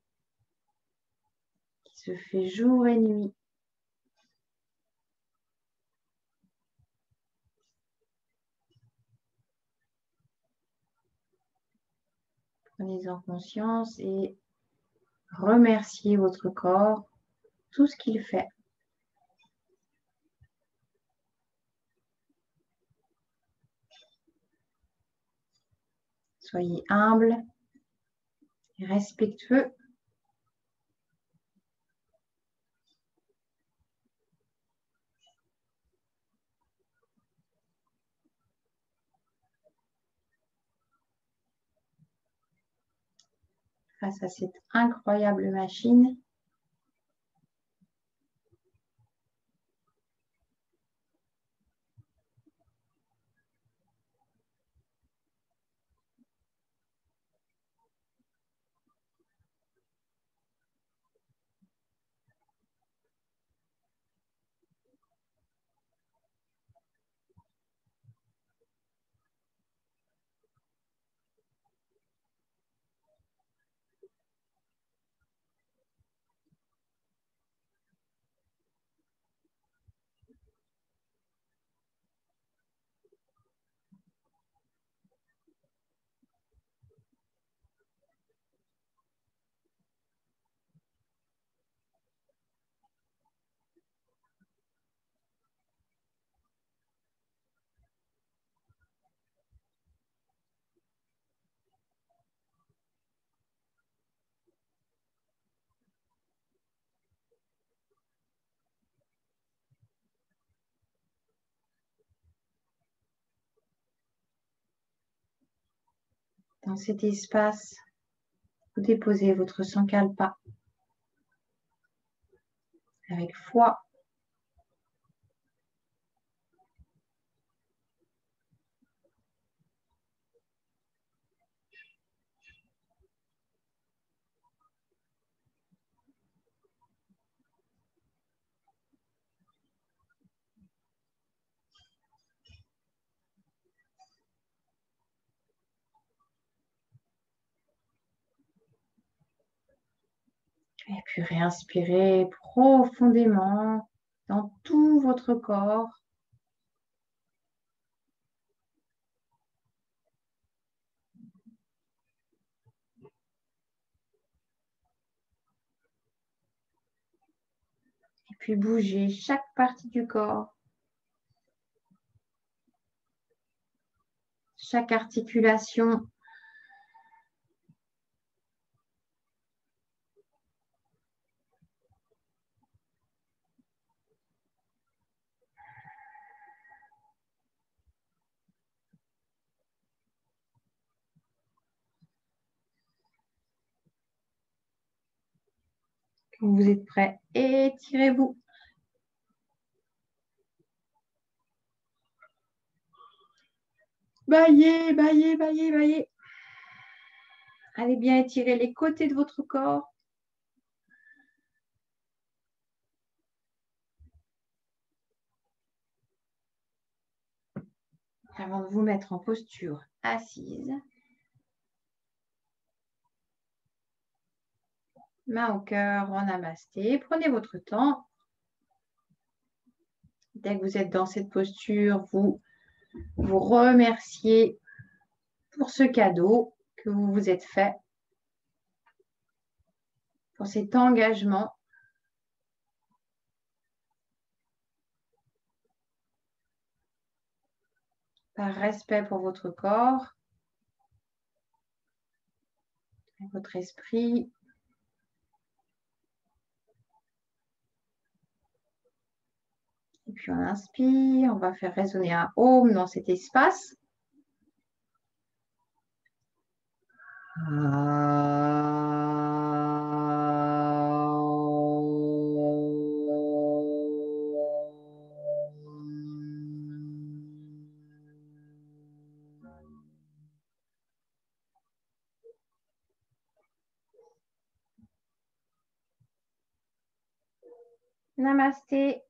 qui se fait jour et nuit. Prenez-en conscience et remerciez votre corps, tout ce qu'il fait. Soyez humble et respectueux. Face à cette incroyable machine. Dans cet espace, vous déposez votre sankalpa avec foi. Et puis réinspirez profondément dans tout votre corps. Et puis bougez chaque partie du corps, chaque articulation. Quand vous êtes prêts, étirez-vous. Baillez, baillez, baillez, baillez. Allez bien étirer les côtés de votre corps. Avant de vous mettre en posture assise. Main au cœur en namasté. Prenez votre temps. Dès que vous êtes dans cette posture, vous vous remerciez pour ce cadeau que vous vous êtes fait, pour cet engagement. Par respect pour votre corps, votre esprit. Et puis on inspire, on va faire résonner un Om dans cet espace. Namasté.